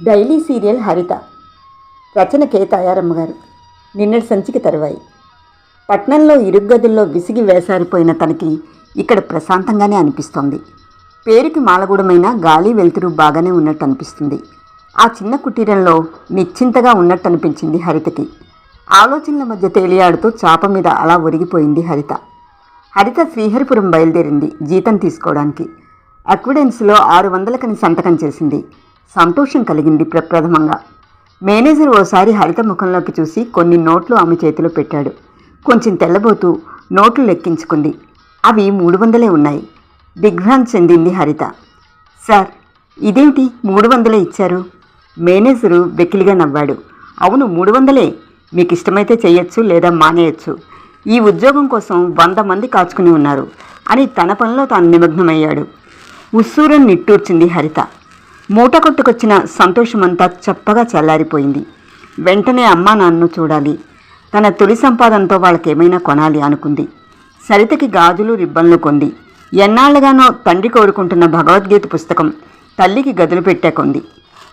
Daily serial హరిత. రచన K Tayaramma గారు. నిన్నటి సంచిక తరువాయి. పట్నంలో ఇరుగ్గదుల్లో విసిగి వేసారిపోయిన తనకి ఇక్కడ ప్రశాంతంగానే అనిపిస్తోంది. పేరుకి మాలగూడమైన గాలి వెలుతురు బాగానే ఉన్నట్టు అనిపిస్తుంది. ఆ చిన్న కుటీరంలో నిశ్చింతగా ఉన్నట్టు అనిపించింది హరితకి. ఆలోచనల మధ్య తేలియాడుతూ చాప మీద అలా ఒరిగిపోయింది హరిత. హరిత శ్రీహరిపురం బయలుదేరింది జీతం తీసుకోవడానికి. అక్విడెన్స్లో 600 సంతకం చేసింది. సంతోషం కలిగింది ప్రప్రథమంగా. మేనేజర్ ఓసారి హరిత ముఖంలోకి చూసి కొన్ని నోట్లు ఆమె చేతిలో పెట్టాడు. కొంచెం తెల్లబోతూ నోట్లు లెక్కించుకుంది. అవి 300 ఉన్నాయి. దిగ్భ్రాంతి చెందింది హరిత. సార్, ఇదేమిటి 300 ఇచ్చారు? మేనేజరు వెకిలిగా నవ్వాడు. అవును, 300. మీకు ఇష్టమైతే చేయొచ్చు, లేదా మానేయచ్చు. ఈ ఉద్యోగం కోసం 100 మంది కాచుకుని ఉన్నారు అని తన పనిలో తాను నిమగ్నమయ్యాడు. ఉస్సూరని నిట్టూర్చింది హరిత. మూట కొట్టుకొచ్చిన సంతోషమంతా చప్పగా చల్లారిపోయింది. వెంటనే అమ్మా నాన్నను చూడాలి, తన తొలి సంపాదనతో వాళ్ళకేమైనా కొనాలి అనుకుంది. సరితకి గాజులు రిబ్బన్లు కొంది. ఎన్నాళ్ళుగానో తండ్రి కోరుకుంటున్న భగవద్గీత పుస్తకం తల్లికి గదులు పెట్టే కొంది.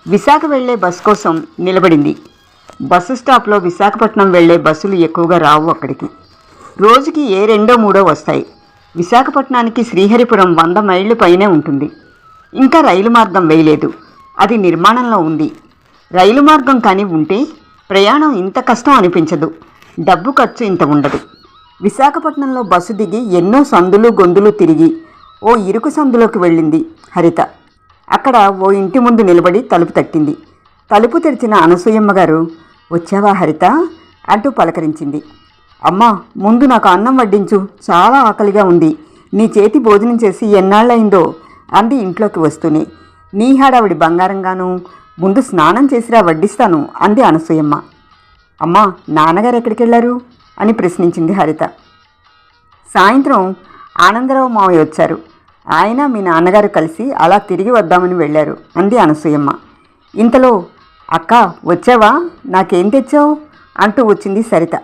విశాఖ వెళ్లే బస్ కోసం నిలబడింది. బస్సు స్టాప్లో విశాఖపట్నం వెళ్లే బస్సులు ఎక్కువగా రావు అక్కడికి. రోజుకి ఏ 2-3 వస్తాయి. విశాఖపట్నానికి శ్రీహరిపురం 100 మైళ్ళు పైనే ఉంటుంది. ఇంకా రైలు మార్గం వేయలేదు, అది నిర్మాణంలో ఉంది. రైలు మార్గం కానీ ఉంటే ప్రయాణం ఇంత కష్టం అనిపించదు, డబ్బు ఖర్చు ఇంత ఉండదు. విశాఖపట్నంలో బస్సు దిగి ఎన్నో సందులు గొంతులు తిరిగి ఓ ఇరుకు సందులోకి వెళ్ళింది హరిత. అక్కడ ఓ ఇంటి ముందు నిలబడి తలుపు తట్టింది. తలుపు తెరిచిన అనసూయమ్మ గారు, వచ్చావా హరిత అంటూ పలకరించింది. అమ్మా, ముందు నాకు అన్నం వడ్డించు, చాలా ఆకలిగా ఉంది. నీ చేతి భోజనం చేసి ఎన్నాళ్ళయిందో అంది ఇంట్లోకి వస్తూనే. నీ హడావిడి బంగారంగాను, ముందు స్నానం చేసిరా వడ్డిస్తాను అంది అనసూయమ్మ. అమ్మా, నాన్నగారు ఎక్కడికి వెళ్ళారు అని ప్రశ్నించింది హరిత. సాయంత్రం ఆనందరావు మావయ్య వచ్చారు. ఆయన మీ నాన్నగారు కలిసి అలా తిరిగి వద్దామని వెళ్ళారు అంది అనసూయమ్మ. ఇంతలో, అక్క వచ్చావా, నాకేం తెచ్చావు అంటూ వచ్చింది సరిత.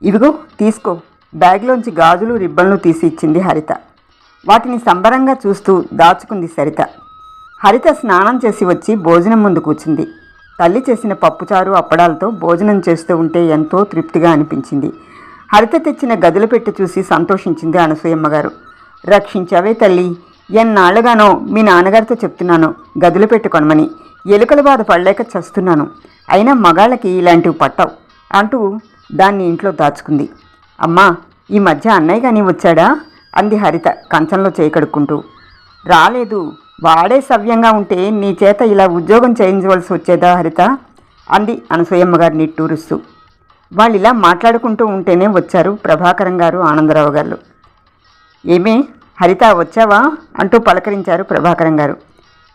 ఇవిగో తీసుకో, బ్యాగ్లోంచి గాజులు రిబ్బన్లు తీసి ఇచ్చింది హరిత. వాటిని సంబరంగా చూస్తూ దాచుకుంది సరిత. హరిత స్నానం చేసి వచ్చి భోజనం ముందు కూర్చుంది. తల్లి చేసిన పప్పుచారు అప్పడాలతో భోజనం చేస్తూ ఉంటే ఎంతో తృప్తిగా అనిపించింది. హరిత తెచ్చిన గదులు పెట్టి చూసి సంతోషించింది అనసూయమ్మ గారు. రక్షించావే తల్లి, ఎన్నాళ్ళుగానో మీ నాన్నగారితో చెప్తున్నాను గదులు పెట్టి కొనమని. ఎలుకల బాధ పడలేక చస్తున్నాను, అయినా మగాళ్ళకి ఇలాంటివి పట్టవు అంటూ దాన్ని ఇంట్లో దాచుకుంది. అమ్మా, ఈ మధ్య అన్నయ్య కానీ వచ్చాడా అంది హరిత కంచంలో చేయి కడుక్కుంటూ. రాలేదు, వాడే సవ్యంగా ఉంటే నీ చేత ఇలా ఉద్యోగం చేయించవలసి వచ్చేదా హరిత అంది అనసూయమ్మ గారు నిట్టూరుస్తూ. వాళ్ళు ఇలా మాట్లాడుకుంటూ ఉంటేనే వచ్చారు ప్రభాకరం గారు, ఆనందరావు గారు. ఏమే హరిత, వచ్చావా అంటూ పలకరించారు ప్రభాకరం గారు.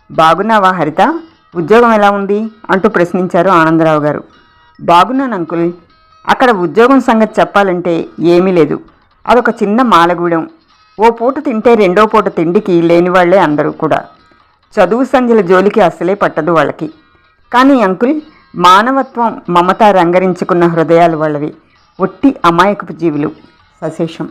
బాగున్నావా హరిత, ఉద్యోగం ఎలా ఉంది అంటూ ప్రశ్నించారు ఆనందరావు గారు. బాగున్నాను అంకుల్. అక్కడ ఉద్యోగం సంగతి చెప్పాలంటే ఏమీ లేదు. అదొక చిన్న మాలగూడెం. ఓ పూట తింటే 2వ పూట తిండికి లేనివాళ్లే అందరూ కూడా. చదువు సంధ్యల జోలికి అస్సలే పట్టదు వాళ్ళకి. కానీ అంకుల్, మానవత్వం మమత రంగరించుకున్న హృదయాలు వాళ్ళవి. ఒట్టి అమాయకపు జీవులు, సశేషం.